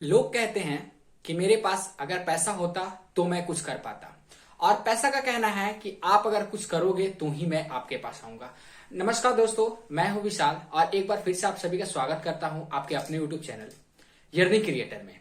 लोग कहते हैं कि मेरे पास अगर पैसा होता तो मैं कुछ कर पाता। और पैसा का कहना है कि आप अगर कुछ करोगे तो ही मैं आपके पास आऊंगा। नमस्कार दोस्तों, मैं हूं विशाल और एक बार फिर से आप सभी का स्वागत करता हूं आपके अपने यूट्यूब चैनल यर्निंग क्रिएटर में।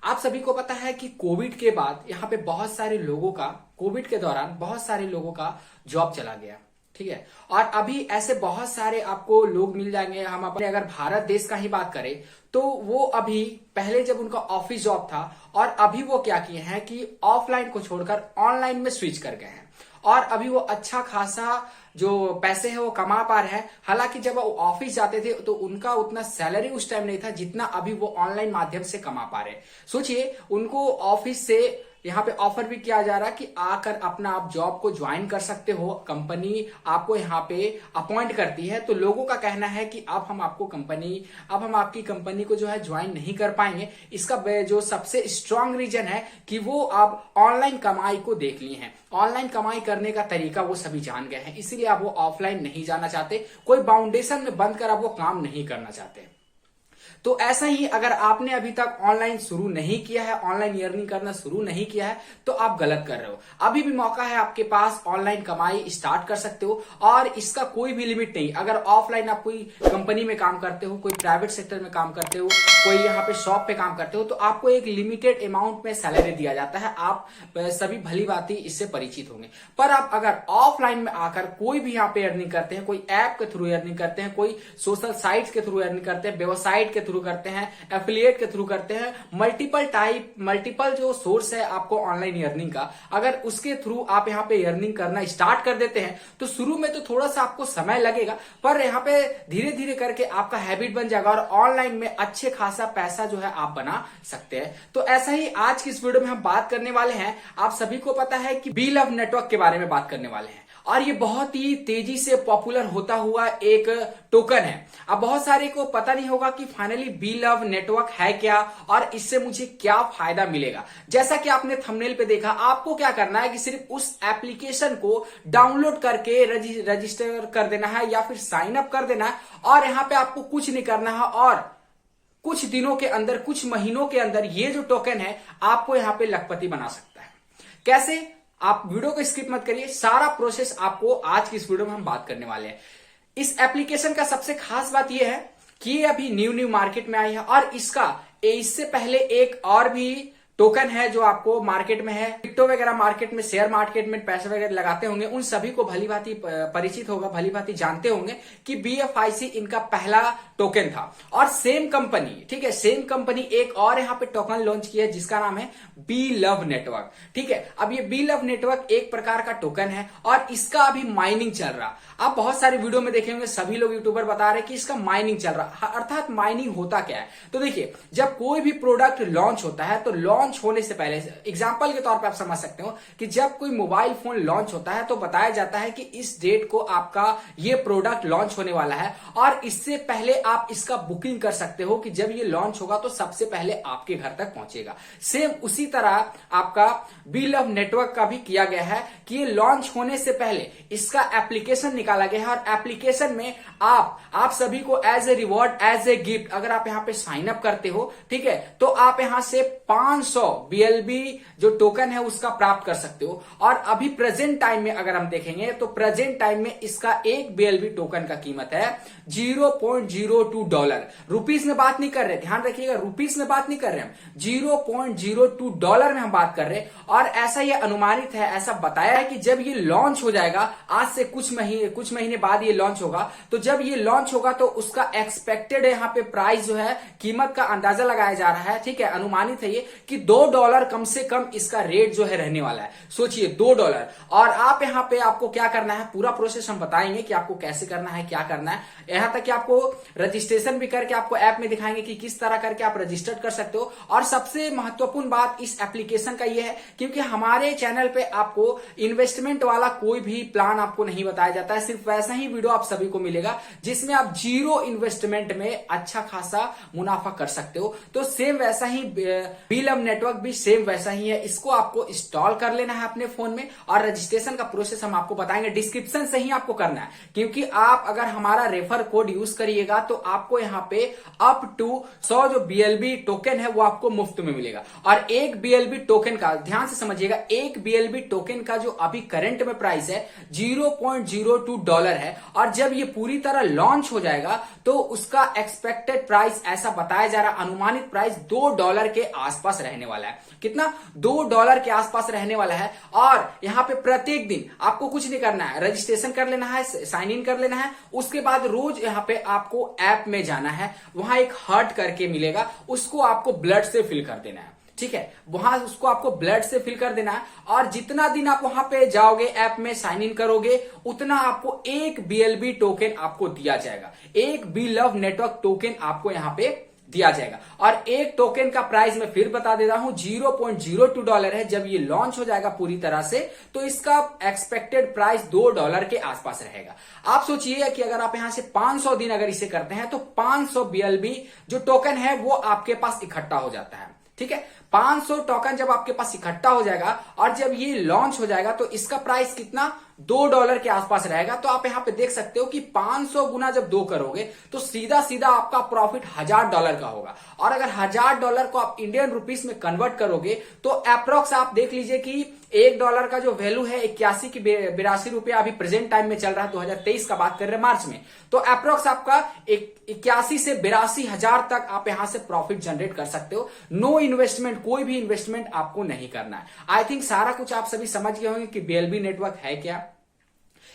आप सभी को पता है कि कोविड के बाद यहाँ पे बहुत सारे लोगों का, कोविड के दौरान बहुत सारे लोगों का जॉब चला गया। ठीक है, और अभी ऐसे बहुत सारे आपको लोग मिल जाएंगे। हम अपने अगर भारत देश का ही बात करें तो वो अभी पहले जब उनका ऑफिस जॉब था और अभी वो क्या किए हैं कि ऑफलाइन को छोड़कर ऑनलाइन में स्विच कर गए हैं और अभी वो अच्छा खासा जो पैसे है वो कमा पा रहे हैं। हालांकि जब वो ऑफिस जाते थे तो उनका उतना सैलरी उस टाइम नहीं था जितना अभी वो ऑनलाइन माध्यम से कमा पा रहे हैं। सोचिए, उनको ऑफिस से यहाँ पे ऑफर भी किया जा रहा है कि आकर अपना आप जॉब को ज्वाइन कर सकते हो, कंपनी आपको यहाँ पे अपॉइंट करती है। तो लोगों का कहना है कि अब हम आपकी कंपनी को जो है ज्वाइन नहीं कर पाएंगे। इसका जो सबसे स्ट्रांग रीजन है कि वो अब ऑनलाइन कमाई को देख लिए हैं, ऑनलाइन कमाई करने का तरीका वो सभी जान गए हैं, इसलिए अब वो ऑफलाइन नहीं जाना चाहते, कोई बाउंडेशन में बंद कर अब वो काम नहीं करना चाहते। तो ऐसा ही अगर आपने अभी तक ऑनलाइन शुरू नहीं किया है, ऑनलाइन अर्निंग करना शुरू नहीं किया है, तो आप गलत कर रहे हो। अभी भी मौका है आपके पास, ऑनलाइन कमाई स्टार्ट कर सकते हो और इसका कोई भी लिमिट नहीं। अगर ऑफलाइन आप कोई कंपनी में काम करते हो, कोई प्राइवेट सेक्टर में काम करते हो, कोई यहाँ पे शॉप पे काम करते हो, तो आपको एक लिमिटेड अमाउंट में सैलरी दिया जाता है। आप सभी भली भांति इससे परिचित होंगे। पर आप अगर ऑफलाइन में आकर कोई भी यहाँ पे अर्निंग करते हैं, कोई ऐप के थ्रू अर्निंग करते हैं, कोई सोशल साइट्स के थ्रू अर्निंग करते हैं, वेबसाइट के थ्रू करते हैं, एफिलिएट के थ्रू करते हैं, मल्टीपल जो सोर्स है आपको ऑनलाइन अर्निंग का, अगर उसके थ्रू आप यहाँ पे अर्निंग करना स्टार्ट कर देते हैं तो शुरू में तो थोड़ा सा आपको समय लगेगा, पर यहाँ पे धीरे धीरे करके आपका हैबिट बन जाएगा और ऑनलाइन में अच्छे खासा पैसा जो है आप बना सकते हैं। तो ऐसा ही आज की इस वीडियो में हम बात करने वाले हैं। आप सभी को पता है कि बी लव नेटवर्क के बारे में बात करने वाले हैं और ये बहुत ही तेजी से पॉपुलर होता हुआ एक टोकन है। अब बहुत सारे को पता नहीं होगा कि फाइनली बी लव नेटवर्क है क्या और इससे मुझे क्या फायदा मिलेगा। जैसा कि आपने थंबनेल पे देखा, आपको क्या करना है कि सिर्फ उस एप्लीकेशन को डाउनलोड करके रजिस्टर कर देना है या फिर साइन अप कर देना है और यहां पे आपको कुछ नहीं करना है और कुछ दिनों के अंदर, कुछ महीनों के अंदर ये जो टोकन है आपको यहां पे लखपति बना सकता है। कैसे? आप वीडियो को स्किप मत करिए, सारा प्रोसेस आपको आज की इस वीडियो में हम बात करने वाले हैं। इस एप्लीकेशन का सबसे खास बात यह है कि ये अभी न्यू मार्केट में आई है और इससे पहले एक और भी टोकन है जो आपको मार्केट में है। क्रिप्टो वगैरह मार्केट में, शेयर मार्केट में पैसे वगैरह लगाते होंगे, उन सभी को भली भांति परिचित होगा, भली भांति जानते होंगे कि BFIC इनका पहला टोकन था। और सेम कंपनी, ठीक है, सेम कंपनी एक और यहाँ पे टोकन लॉन्च किया है जिसका नाम है बी लव नेटवर्क। ठीक है, अब ये बी लव नेटवर्क एक प्रकार का टोकन है और इसका अभी माइनिंग चल रहा। आप बहुत सारे वीडियो में देखेंगे, सभी लोग यूट्यूबर बता रहे हैं कि इसका माइनिंग चल रहा। अर्थात माइनिंग होता क्या है? तो देखिए, जब कोई भी प्रोडक्ट लॉन्च होता है तो लॉन्च होने से पहले, एग्जांपल के तौर पे आप समझ सकते हो कि जब कोई मोबाइल फोन लॉन्च होता है तो बताया जाता है कि इस डेट को आपका ये प्रोडक्ट लॉन्च होने वाला है और इससे पहले आप इसका बुकिंग कर सकते हो कि जब ये लॉन्च होगा तो सबसे पहले आपके घर तक पहुंचेगा। सेम उसी तरह आपका बी लव नेटवर्क का भी किया गया है कि ये लॉन्च होने से पहले इसका एप्लीकेशन निकाला गया है और एप्लीकेशन में आप सभी को as a reward, as a gift, अगर आप यहां पे साइन अप करते हो, ठीक है, तो आप यहां से 500 BLB जो टोकन है उसका प्राप्त कर सकते हो। और अभी प्रेजेंट टाइम में अगर हम देखेंगे तो प्रेजेंट टाइम में इसका एक BLB टोकन का कीमत है $0.02। रुपीस में बात नहीं कर रहे, ध्यान रखिएगा, रुपीस में बात नहीं कर रहे हम, $0.02 में हम बात कर रहे हैं। और ऐसा ये अनुमानित है, ऐसा बताया है कि जब ये लॉन्च हो जाएगा, आज से कुछ महीने बाद ये लॉन्च होगा, तो जब ये लॉन्च होगा तो उसका एक्सपेक्टेड यहाँ पे प्राइस जो है, कीमत का अंदाजा लगाया जा रहा है, ठीक है, अनुमानित है ये कि $2 कम से कम इसका रेट जो है रहने वाला है। सोचिए, $2। और आप यहाँ पे आपको क्या करना है, पूरा प्रोसेस हम बताएंगे कि आपको कैसे करना है, क्या करना है, यहां तक कि आपको रजिस्ट्रेशन भी करके आपको ऐप में दिखाएंगे कि किस तरह करके आप रजिस्टर्ड कर सकते हो। और सबसे महत्वपूर्ण बात इस एप्लीकेशन का यह है क्योंकि हमारे चैनल पे आपको इन्वेस्टमेंट वाला कोई भी प्लान आपको नहीं बताया जाता है, सिर्फ वैसा ही वीडियो आप सभी को मिलेगा जिसमें आप जीरो इन्वेस्टमेंट में अच्छा खासा मुनाफा कर सकते हो। तो सेम वैसा ही बी लव नेटवर्क भी सेम वैसा ही है। इसको आपको इंस्टॉल कर लेना है अपने फोन में और रजिस्ट्रेशन का प्रोसेस हम आपको बताएंगे, डिस्क्रिप्शन से ही आपको करना है, क्योंकि आप अगर हमारा रेफर कोड यूज करिएगा तो आपको यहाँ पे अप टू 100 जो BLB टोकन है वो आपको मुफ्त में मिलेगा। और एक BLB टोकन का ध्यान से समझिएगा, एक BLB टोकन का जो अभी करंट में प्राइस है $0.02 है, और जब ये पूरी तरह लॉन्च हो जाएगा तो उसका एक्सपेक्टेड प्राइस ऐसा बताया जा रहा, अनुमानित प्राइस $2 के आसपास रहने वाला है। कितना? $2 के आसपास रहने वाला है। और यहां पे प्रत्येक दिन आपको कुछ नहीं करना है, रजिस्ट्रेशन कर लेना है, साइन इन कर लेना है, उसके बाद रोज यहां पे आपको ऐप में जाना है, वहां एक हार्ट करके मिलेगा, उसको आपको ब्लड से फिल कर देना है। ठीक है, वहां उसको आपको ब्लड से फिल कर देना है, और जितना दिन आप वहां पे जाओगे ऐप में साइन इन करोगे उतना आपको एक BLB टोकन आपको दिया जाएगा, एक बी लव नेटवर्क टोकन आपको यहां पे दिया जाएगा। और एक टोकन का प्राइस मैं फिर बता देता हूं $0.02 है। जब ये लॉन्च हो जाएगा पूरी तरह से तो इसका एक्सपेक्टेड प्राइस $2 के आसपास रहेगा। आप सोचिए कि अगर आप यहां से 500 दिन अगर इसे करते हैं तो 500 BLB जो टोकन है वो आपके पास इकट्ठा हो जाता है। ठीक है, 500 टोकन जब आपके पास इकट्ठा हो जाएगा और जब ये लॉन्च हो जाएगा तो इसका प्राइस कितना? $2 के आसपास रहेगा। तो आप यहां पे देख सकते हो कि 500 गुना जब 2 करोगे तो सीधा सीधा आपका प्रॉफिट $1000 का होगा। और अगर $1000 को आप इंडियन रुपीस में कन्वर्ट करोगे तो अप्रोक्स आप देख लीजिए कि $1 का जो वैल्यू है 81 की 82 रुपया अभी प्रेजेंट टाइम में चल रहा है, 2023 का बात कर रहे हैं मार्च में। तो अप्रोक्स आपका 81 से 82 हजार तक आप यहां से प्रॉफिट जनरेट कर सकते हो। नो इन्वेस्टमेंट, कोई भी इन्वेस्टमेंट आपको नहीं करना है। आई थिंक सारा कुछ आप सभी समझ गए होंगे कि BLB नेटवर्क है क्या,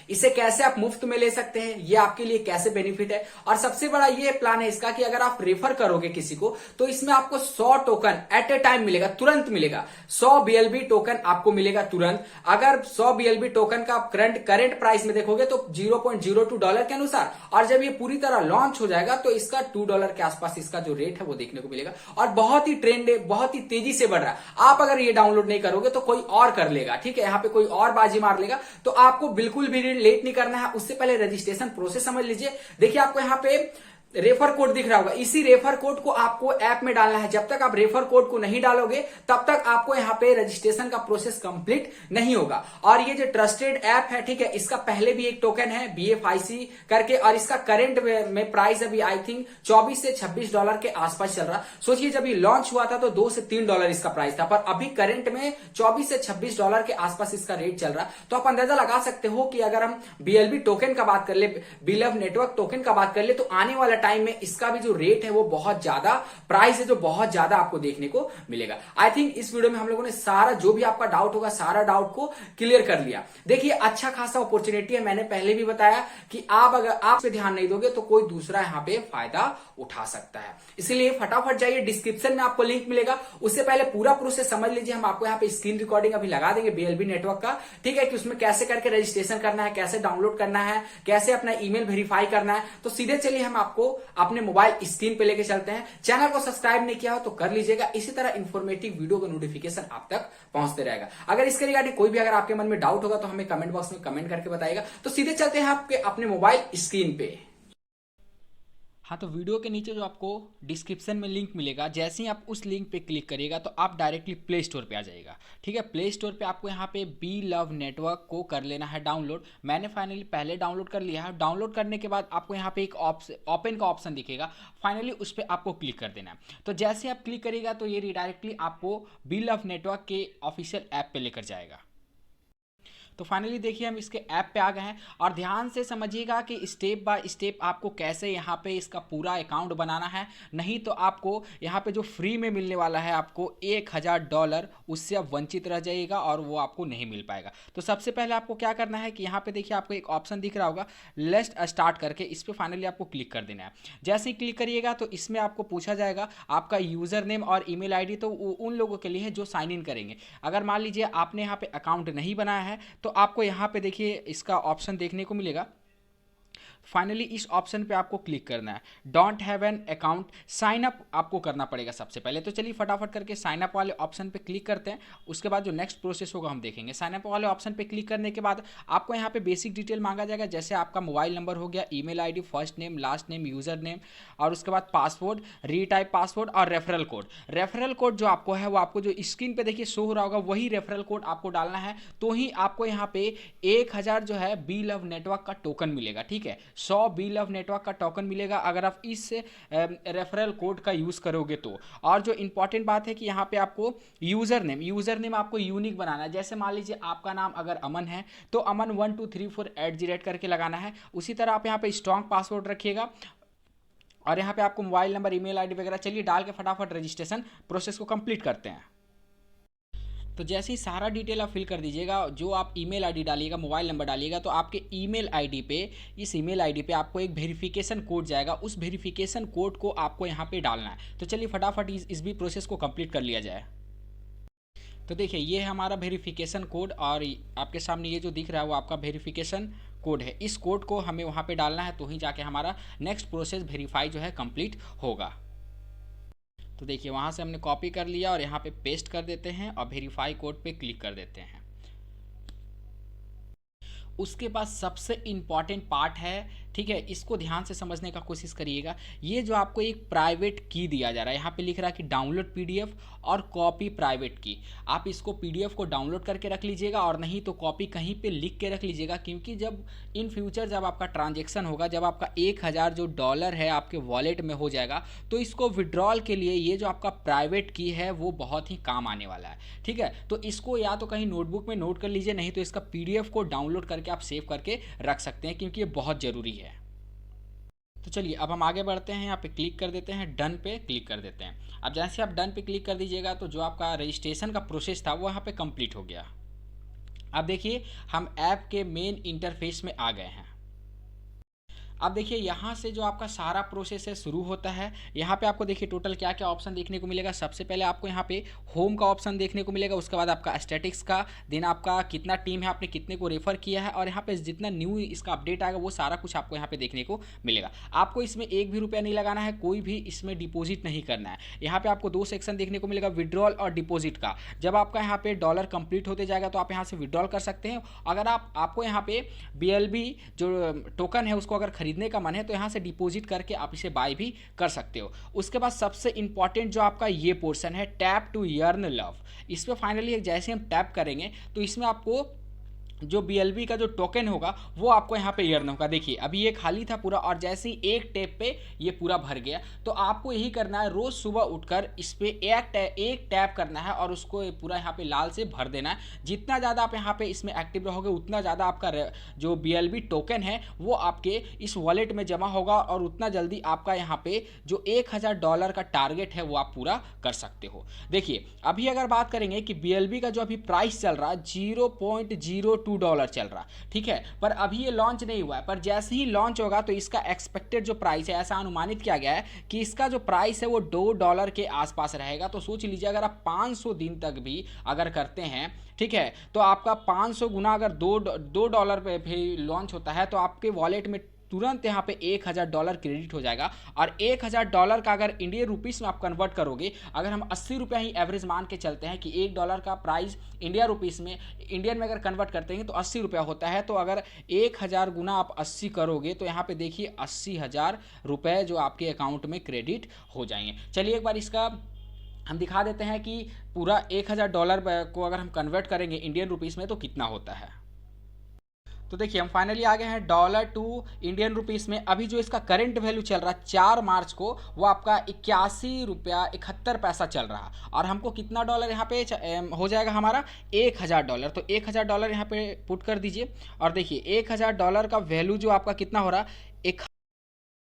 इसे कैसे आप मुफ्त में ले सकते हैं, ये आपके लिए कैसे बेनिफिट है। और सबसे बड़ा ये प्लान है इसका कि अगर आप रेफर करोगे किसी को तो इसमें आपको 100 टोकन एट ए टाइम मिलेगा, तुरंत मिलेगा। 100 BLB टोकन आपको मिलेगा तुरंत। अगर 100 BLB टोकन का करंट प्राइस में देखोगे तो $0.02 के अनुसार, और जब ये पूरी तरह लॉन्च हो जाएगा तो इसका $2 के आसपास इसका जो रेट है वो देखने को मिलेगा। और बहुत ही ट्रेंड है, बहुत ही तेजी से बढ़ रहा है। आप अगर ये डाउनलोड नहीं करोगे तो कोई और कर लेगा। ठीक है, यहां पे कोई और बाजी मार लेगा, तो आपको बिल्कुल भी लेट नहीं करना है। उससे पहले रजिस्ट्रेशन प्रोसेस समझ लीजिए। देखिए आपको यहां पे रेफर कोड दिख रहा होगा, इसी रेफर कोड को आपको ऐप में डालना है। जब तक आप रेफर कोड को नहीं डालोगे तब तक आपको यहां पे रजिस्ट्रेशन का प्रोसेस कंप्लीट नहीं होगा। और ये जो ट्रस्टेड ऐप है, ठीक है, इसका पहले भी एक टोकन है BFIC करके, और इसका करंट में प्राइस अभी आई थिंक $24 से $26 के आसपास चल रहा। सोचिए जब ये लॉन्च हुआ था तो $2 से $3 इसका प्राइस था, पर अभी करंट में $24 से $26 के आसपास इसका रेट चल रहा। तो आप अंदाजा लगा सकते हो कि अगर हम BLB टोकन का बात कर ले, BLB नेटवर्क टोकन का बात कर ले, तो आने वाला टाइम में इसका भी जो रेट है वो बहुत ज्यादा, प्राइस है जो बहुत ज्यादा आपको देखने को मिलेगा। आई थिंक इस वीडियो में हम लोगों ने सारा जो भी आपका डाउट होगा सारा डाउट को क्लियर कर लिया। देखिए अच्छा खासा अपॉर्चुनिटी है, मैंने पहले भी बताया कि आप अगर आप पे ध्यान नहीं दोगे तो कोई दूसरा यहां पे फायदा उठा सकता है। इसलिए फटाफट जाइए, डिस्क्रिप्शन में आपको लिंक मिलेगा, उससे पहले पूरा प्रोसेस समझ लीजिए। हम आपको यहाँ पे स्क्रीन रिकॉर्डिंग अभी लगा देंगे BLB नेटवर्क का, ठीक है, कि उसमें कैसे करके रजिस्ट्रेशन करना है, कैसे डाउनलोड करना है, कैसे अपना ईमेल वेरीफाई करना है। तो सीधे चलिए हम आपको अपने मोबाइल स्क्रीन पे लेके चलते हैं। चैनल को सब्सक्राइब नहीं किया हो तो कर लीजिएगा, इसी तरह इंफॉर्मेटिव वीडियो का नोटिफिकेशन आप तक पहुंचते रहेगा। अगर इसके रिगार्डिंग कोई भी अगर आपके मन में डाउट होगा तो हमें कमेंट बॉक्स में कमेंट करके बताइएगा। तो सीधे चलते हैं आपके अपने मोबाइल स्क्रीन पे। हाँ, तो वीडियो के नीचे जो आपको डिस्क्रिप्शन में लिंक मिलेगा, जैसे ही आप उस लिंक पे क्लिक करिएगा तो आप डायरेक्टली प्ले स्टोर पे आ जाएगा। ठीक है, प्ले स्टोर पे आपको यहाँ पे बी लव नेटवर्क को कर लेना है डाउनलोड। मैंने फाइनली पहले डाउनलोड कर लिया है। डाउनलोड करने के बाद आपको यहाँ पे एक ओपन का ऑप्शन दिखेगा, फाइनली उस पर आपको क्लिक कर देना है। तो जैसे आप क्लिक करिएगा तो ये डायरेक्टली आपको बी लव नेटवर्क के ऑफिशियल ऐप पे लेकर जाएगा। तो फाइनली देखिए हम इसके ऐप पे आ गए हैं, और ध्यान से समझिएगा कि स्टेप बाय स्टेप आपको कैसे यहाँ पे इसका पूरा अकाउंट बनाना है। नहीं तो आपको यहाँ पे जो फ्री में मिलने वाला है आपको $1000, उससे आप वंचित रह जाइएगा और वो आपको नहीं मिल पाएगा। तो सबसे पहले आपको क्या करना है कि यहाँ पे देखिए आपको एक ऑप्शन दिख रहा होगा लेट्स स्टार्ट करके, इस पर फाइनली आपको क्लिक कर देना है। जैसे ही क्लिक करिएगा तो इसमें आपको पूछा जाएगा आपका यूज़र नेम और ईमेल आईडी, तो उन लोगों के लिए है जो साइन इन करेंगे। अगर मान लीजिए आपने यहाँ पे अकाउंट नहीं बनाया है तो आपको यहाँ पे देखिए इसका ऑप्शन देखने को मिलेगा। फाइनली इस ऑप्शन पे आपको क्लिक करना है, don't have an account, sign up आपको करना पड़ेगा सबसे पहले। तो चलिए फटाफट करके साइन अप वाले ऑप्शन पे क्लिक करते हैं, उसके बाद जो नेक्स्ट प्रोसेस होगा हम देखेंगे। साइन अप वाले ऑप्शन पे क्लिक करने के बाद आपको यहाँ पे बेसिक डिटेल मांगा जाएगा, जैसे आपका मोबाइल नंबर हो गया, email ID, first name, last name, user name, और उसके बाद पासवर्ड, रीटाइप पासवर्ड और रेफरल कोड। रेफरल कोड जो आपको है वो आपको जो स्क्रीन पे देखिए शो हो रहा होगा वही रेफरल कोड आपको डालना है, तो ही आपको यहाँ पे 1000 जो है बी लव नेटवर्क का टोकन मिलेगा। ठीक है, 100 बी लव नेटवर्क का टोकन मिलेगा अगर आप इस रेफरल कोड का यूज करोगे तो। और जो इंपॉर्टेंट बात है कि यहाँ पे आपको यूजर नेम आपको यूनिक बनाना है। जैसे मान लीजिए आपका नाम अगर अमन है तो अमन 1234 करके लगाना है। उसी तरह आप यहाँ पे स्ट्रॉन्ग पासवर्ड रखिएगा और यहाँ पे आपको मोबाइल नंबर, ईमेल आईडी वगैरह, चलिए डाल के फटाफट रजिस्ट्रेशन प्रोसेस को कंप्लीट करते हैं। तो जैसे ही सारा डिटेल आप फिल कर दीजिएगा, जो आप ईमेल आईडी डालिएगा, मोबाइल नंबर डालिएगा, तो आपके ईमेल आईडी पे, इस ईमेल आईडी पे आपको एक वेरिफिकेशन कोड जाएगा, उस वेरिफिकेशन कोड को आपको यहाँ पे डालना है। तो चलिए फटाफट इस भी प्रोसेस को कंप्लीट कर लिया जाए। तो देखिए ये है हमारा वेरिफिकेशन कोड और आपके सामने ये जो दिख रहा है वो आपका वेरिफिकेशन कोड है। इस कोड को हमें वहाँ पे डालना है, तो ही जाके हमारा नेक्स्ट प्रोसेस वेरीफाई जो है कंप्लीट होगा। तो देखिए वहाँ से हमने कॉपी कर लिया और यहाँ पे पेस्ट कर देते हैं और वेरीफाई कोड पे क्लिक कर देते हैं। उसके बाद सबसे इंपॉर्टेंट पार्ट है, ठीक है, इसको ध्यान से समझने का कोशिश करिएगा। ये जो आपको एक प्राइवेट की दिया जा रहा है, यहाँ पे लिख रहा है कि डाउनलोड पीडीएफ और कॉपी प्राइवेट की। आप इसको पीडीएफ को डाउनलोड करके रख लीजिएगा और नहीं तो कॉपी कहीं पे लिख के रख लीजिएगा, क्योंकि जब इन फ्यूचर जब आपका ट्रांजेक्शन होगा, जब आपका 1000 जो डॉलर है आपके वॉलेट में हो जाएगा, तो इसको विड्रॉल के लिए ये जो आपका प्राइवेट की है वो बहुत ही काम आने वाला है। ठीक है, तो इसको या तो कहीं नोटबुक में नोट कर लीजिए, नहीं तो इसका पीडीएफ को डाउनलोड करके आप सेव करके रख सकते हैं, क्योंकि ये बहुत ज़रूरी है। तो चलिए अब हम आगे बढ़ते हैं, यहाँ पे क्लिक कर देते हैं, डन पे क्लिक कर देते हैं। अब जैसे आप डन पे क्लिक कर दीजिएगा तो जो आपका रजिस्ट्रेशन का प्रोसेस था वो यहाँ पे कंप्लीट हो गया। अब देखिए हम ऐप के मेन इंटरफेस में आ गए हैं। अब देखिए यहाँ से जो आपका सारा प्रोसेस है शुरू होता है। यहाँ पे आपको देखिए टोटल क्या क्या ऑप्शन देखने को मिलेगा। सबसे पहले आपको यहाँ पे होम का ऑप्शन देखने को मिलेगा, उसके बाद आपका स्टैटिक्स का, देन आपका कितना टीम है, आपने कितने को रेफर किया है, और यहाँ पे जितना न्यू इसका अपडेट आएगा वो सारा कुछ आपको यहाँ पे देखने को मिलेगा। आपको इसमें 1 भी रुपया नहीं लगाना है, कोई भी इसमें डिपोजिट नहीं करना है। यहाँ पे आपको 2 सेक्शन देखने को मिलेगा, विड्रॉल और डिपोजिट का। जब आपका यहाँ पे डॉलर कंप्लीट होते जाएगा तो आप यहाँ से विड्रॉल कर सकते हैं। अगर आपको यहाँ पे BLB जो टोकन है उसको अगर खरीदने का मन है तो यहाँ से डिपॉजिट करके आप इसे बाय भी कर सकते हो। उसके बाद सबसे इंपॉर्टेंट जो आपका ये पोर्शन है, टैप टू अर्न लव, इस पर फाइनली जैसे हम टैप करेंगे तो इसमें आपको जो BLB का जो टोकन होगा वो आपको यहाँ पे अर्न होगा। देखिए अभी ये खाली था पूरा, और जैसे ही एक टैप पे ये पूरा भर गया। तो आपको यही करना है, रोज सुबह उठकर इस पे एक टैप करना है और उसको पूरा यहाँ पे लाल से भर देना है। जितना ज़्यादा आप यहाँ पे इसमें एक्टिव रहोगे उतना ज़्यादा आपका जो BLB टोकन है वो आपके इस वॉलेट में जमा होगा, और उतना जल्दी आपका यहाँ पे जो $1000 का टारगेट है वो आप पूरा कर सकते हो। देखिए अभी अगर बात करेंगे कि BLB का जो अभी प्राइस चल रहा है $0.02 चल रहा, ठीक है, पर अभी ये लॉन्च नहीं हुआ है। पर जैसे ही लॉन्च होगा तो इसका एक्सपेक्टेड जो प्राइस है, ऐसा अनुमानित किया गया है कि इसका जो प्राइस है वो $2 के आसपास रहेगा। तो सोच लीजिए अगर आप 500 दिन तक भी अगर करते हैं, ठीक है, तो आपका 500 गुना अगर $2 पे भी लॉन्च होता है तो आपके वॉलेट में तुरंत यहाँ पे $1000 क्रेडिट हो जाएगा। और $1000 का अगर इंडियन रुपीस में आप कन्वर्ट करोगे, अगर हम 80 रुपया ही एवरेज मान के चलते हैं कि $1 का प्राइस इंडियन में अगर कन्वर्ट करते हैं तो 80 रुपया होता है। तो अगर 1000 गुना आप 80 करोगे तो यहाँ पे देखिए 80,000 रुपये जो आपके अकाउंट में क्रेडिट हो जाएंगे। चलिए एक बार इसका हम दिखा देते हैं कि पूरा $1000 को अगर हम कन्वर्ट करेंगे इंडियन रुपीस में तो कितना होता है। तो देखिए हम फाइनली आ गए हैं डॉलर टू इंडियन रुपीस में। अभी जो इसका करंट वैल्यू चल रहा है 4 मार्च को, वो आपका 81 रुपया 71 पैसा चल रहा, और हमको कितना डॉलर यहाँ पे हो जाएगा हमारा $1000। तो $1000 यहाँ पे पुट कर दीजिए, और देखिए $1000 का वैल्यू जो आपका कितना हो रहा,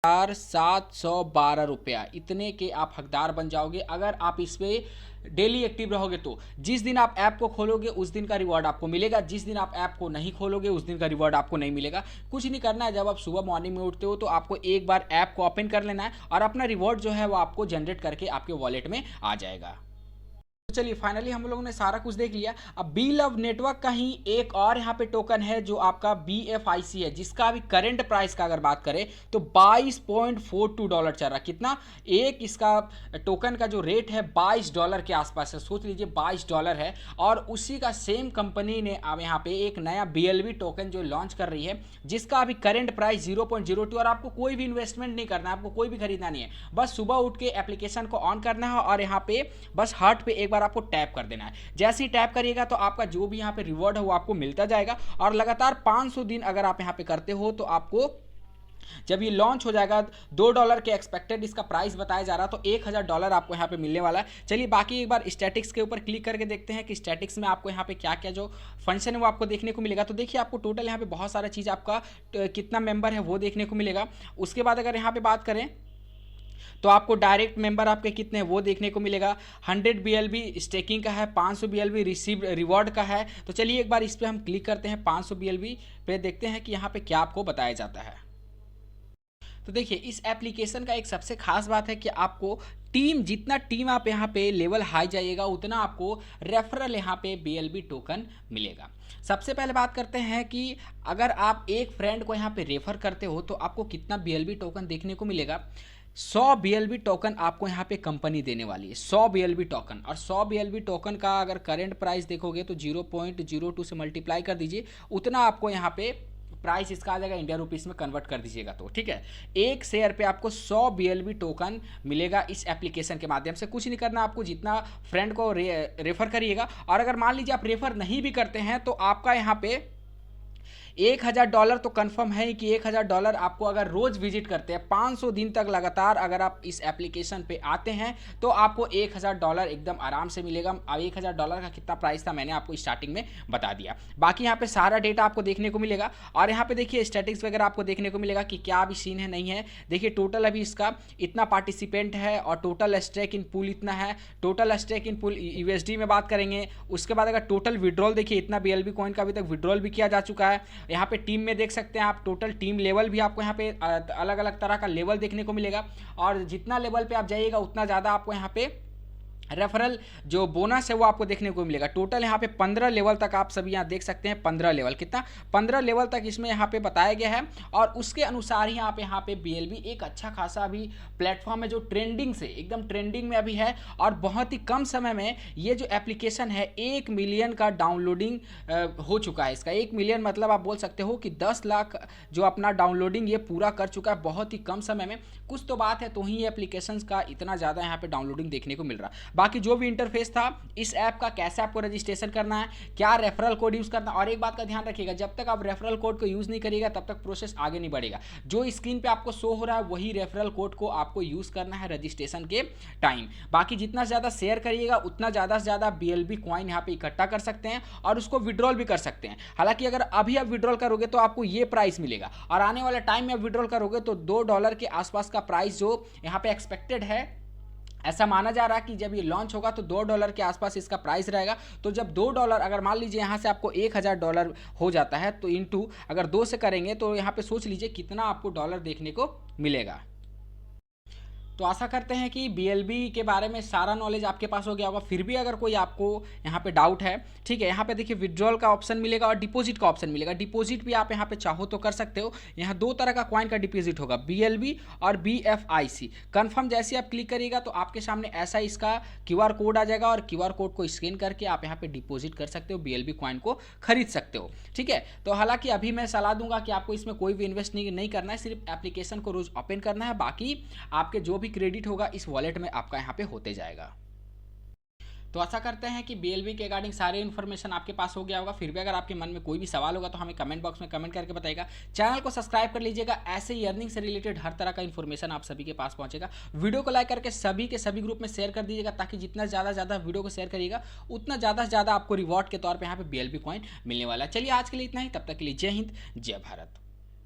1712 रुपया, इतने के आप हकदार बन जाओगे अगर आप इस पे डेली एक्टिव रहोगे। तो जिस दिन आप ऐप को खोलोगे उस दिन का रिवॉर्ड आपको मिलेगा, जिस दिन आप ऐप को नहीं खोलोगे उस दिन का रिवॉर्ड आपको नहीं मिलेगा। कुछ नहीं करना है, जब आप सुबह मॉर्निंग में उठते हो तो आपको एक बार ऐप को ओपन कर लेना है और अपना रिवॉर्ड जो है वो आपको जनरेट करके आपके वॉलेट में आ जाएगा। चलिए फाइनली हम लोगों ने सारा कुछ देख लिया। अब बी लव नेटवर्क का ही एक और यहाँ पे टोकन है जो आपका BFIC है, जिसका अभी करंट प्राइस का अगर बात करें तो $22.42 चल रहा। कितना? एक इसका टोकन का जो रेट है $22 के आसपास है, सोच लीजिए $22 है। और उसी का सेम कंपनी ने अब यहाँ पे एक नया BLV टोकन जो लॉन्च कर रही है, जिसका अभी करंट प्राइस 0.02। और आपको कोई भी इन्वेस्टमेंट नहीं करना है, आपको कोई भी खरीदना नहीं है, बस सुबह उठ के एप्लीकेशन को ऑन करना है और यहाँ पे बस हार्ट पे एक बार आपको टैप कर देना है। जैसे ही टैप करिएगा तो आपका जो भी यहाँ पे रिवॉर्ड है वो आपको मिलता जाएगा। और लगातार 500 दिन अगर आप यहाँ पे करते हो तो आपको जब ये लॉन्च हो जाएगा $2 के एक्सपेक्टेड इसका प्राइस बताया जा रहा, तो $1000 आपको यहाँ पे मिलने वाला है। चलिए बाकी एक बार स्टैटिक्स के ऊपर क्लिक करके देखते हैं कि स्टैटिक्स में आपको यहाँ पे क्या क्या जो फंक्शन है वो आपको देखने को मिलेगा। तो देखिए आपको टोटल यहाँ पे बहुत सारा चीज़, आपका कितना मेंबर है वो देखने को मिलेगा। उसके बाद अगर यहाँ पे बात करें तो आपको डायरेक्ट मेंबर आपके कितने हैं वो देखने को मिलेगा। 100 BLV स्टेकिंग का है, 500 BLV रिसीव रिवॉर्ड का है। तो चलिए एक बार इस पर हम क्लिक करते हैं 500 BLV पे, देखते हैं कि यहाँ पे क्या आपको बताया जाता है। तो देखिए इस एप्लीकेशन का एक सबसे खास बात है कि आपको जितना टीम आप यहाँ पे लेवल हाई जाइएगा उतना आपको रेफरल यहाँ पे BLV टोकन मिलेगा। सबसे पहले बात करते हैं कि अगर आप एक फ्रेंड को यहाँ पे रेफर करते हो तो आपको कितना BLV टोकन देखने को मिलेगा। 100 BLV टोकन आपको यहाँ पे कंपनी देने वाली है, 100 BLV टोकन। और 100 BLV टोकन का अगर करंट प्राइस देखोगे तो 0.02 से मल्टीप्लाई कर दीजिए, उतना आपको यहाँ पे प्राइस इसका आ जाएगा। इंडिया रुपीस में कन्वर्ट कर दीजिएगा तो ठीक है। एक शेयर पे आपको 100 BLV टोकन मिलेगा इस एप्लीकेशन के माध्यम से। कुछ नहीं करना आपको, जितना फ्रेंड को रेफर करिएगा। और अगर मान लीजिए आप रेफर नहीं भी करते हैं तो आपका यहाँ पे $1000 तो कंफर्म है कि $1000 आपको अगर रोज विजिट करते हैं 500 दिन तक लगातार अगर आप इस एप्लीकेशन पे आते हैं तो आपको $1000 एकदम आराम से मिलेगा। अब $1000 का कितना प्राइस था मैंने आपको स्टार्टिंग में बता दिया। बाकी यहाँ पे सारा डेटा आपको देखने को मिलेगा। और यहाँ पे देखिए स्टैटिक्स वगैरह आपको देखने को मिलेगा कि क्या अभी सीन है नहीं है। देखिए टोटल अभी इसका इतना पार्टिसिपेंट है और टोटल स्टेक इन पूल इतना है। Total stake in pool USD में बात करेंगे। उसके बाद अगर टोटल विड्रॉल देखिए, इतना BLV कॉइन का अभी तक विड्रॉल भी किया जा चुका है। यहाँ पे टीम में देख सकते हैं आप, टोटल टीम लेवल भी आपको यहाँ पे अलग अलग तरह का लेवल देखने को मिलेगा। और जितना लेवल पे आप जाइएगा उतना ज़्यादा आपको यहाँ पे रेफरल जो बोनस है वो आपको देखने को मिलेगा। टोटल यहाँ पे 15 लेवल तक आप सभी यहाँ देख सकते हैं। 15 लेवल, कितना? 15 लेवल तक इसमें यहाँ पे बताया गया है। और उसके अनुसार ही यहाँ पे BLV एक अच्छा खासा अभी प्लेटफॉर्म है जो ट्रेंडिंग से एकदम ट्रेंडिंग में अभी है। और बहुत ही कम समय में ये जो एप्लीकेशन है 1 मिलियन का डाउनलोडिंग हो चुका है। इसका 1 मिलियन मतलब आप बोल सकते हो कि 10 लाख जो अपना डाउनलोडिंग ये पूरा कर चुका है बहुत ही कम समय में। कुछ तो बात है तो ही एप्लीकेशंस का इतना ज़्यादा यहाँ पे डाउनलोडिंग देखने को मिल रहा है। बाकी जो भी इंटरफेस था इस ऐप का, कैसे आपको रजिस्ट्रेशन करना है, क्या रेफरल कोड यूज़ करना। और एक बात का ध्यान रखिएगा, जब तक आप रेफरल कोड को यूज़ नहीं करिएगा तब तक प्रोसेस आगे नहीं बढ़ेगा। जो स्क्रीन पे आपको शो हो रहा है वही रेफरल कोड को आपको यूज़ करना है रजिस्ट्रेशन के टाइम। बाकी जितना ज़्यादा शेयर करिएगा उतना ज़्यादा से ज़्यादा BLV कॉइन यहाँ पे इकट्ठा कर सकते हैं और उसको विड्रॉल भी कर सकते हैं। हालांकि अगर अभी आप विड्रॉल करोगे तो आपको ये प्राइस मिलेगा और आने वाले टाइम में आप विड्रॉल करोगे तो $2 के आसपास का प्राइस जो यहाँ पे एक्सपेक्टेड है, ऐसा माना जा रहा है कि जब ये लॉन्च होगा तो $2 के आसपास इसका प्राइस रहेगा। तो जब $2 अगर मान लीजिए यहाँ से आपको $1000 हो जाता है तो इनटू अगर 2 से करेंगे तो यहाँ पे सोच लीजिए कितना आपको डॉलर देखने को मिलेगा। तो आशा करते हैं कि BLV के बारे में सारा नॉलेज आपके पास हो गया होगा। फिर भी अगर कोई आपको यहाँ पे डाउट है, ठीक है, यहाँ पे देखिए विड्रॉल का ऑप्शन मिलेगा और डिपॉजिट का ऑप्शन मिलेगा। डिपॉजिट भी आप यहाँ पे चाहो तो कर सकते हो। यहाँ 2 तरह का कॉइन का डिपॉजिट होगा, BLV और BFIC। कन्फर्म जैसे आप क्लिक करिएगा तो आपके सामने ऐसा इसका QR कोड आ जाएगा और QR कोड को स्कैन करके आप यहाँ पे डिपॉजिट कर सकते हो, BLV कॉइन को खरीद सकते हो। ठीक है, तो हालांकि अभी मैं सलाह दूंगा कि आपको इसमें कोई भी इन्वेस्ट नहीं करना है, सिर्फ एप्लीकेशन को रोज ओपन करना है। बाकी आपके जो क्रेडिट होगा इस वॉलेट में आपका यहाँ पे होते जाएगा। तो आशा करते हैं कि BLV के रिगार्डिंग सारे इन्फॉर्मेशन आपके पास हो गया होगा। फिर भी अगर आपके मन में कोई भी सवाल होगा तो हमें कमेंट बॉक्स में कमेंट करके बताइएगा। चैनल को सब्सक्राइब कर लीजिएगा, ऐसे ही अर्निंग से रिलेटेड हर तरह का इन्फॉर्मेशन आप सभी के पास पहुंचेगा। वीडियो को लाइक करके सभी के सभी ग्रुप में शेयर कर दीजिएगा ताकि जितना ज़्यादा वीडियो को शेयर करिएगा उतना ज़्यादा से ज़्यादा आपको रिवॉर्ड के तौर पर यहाँ पे BLV कॉइन मिलने वाला है। चलिए आज के लिए इतना ही, तब तक के लिए जय हिंद जय भारत।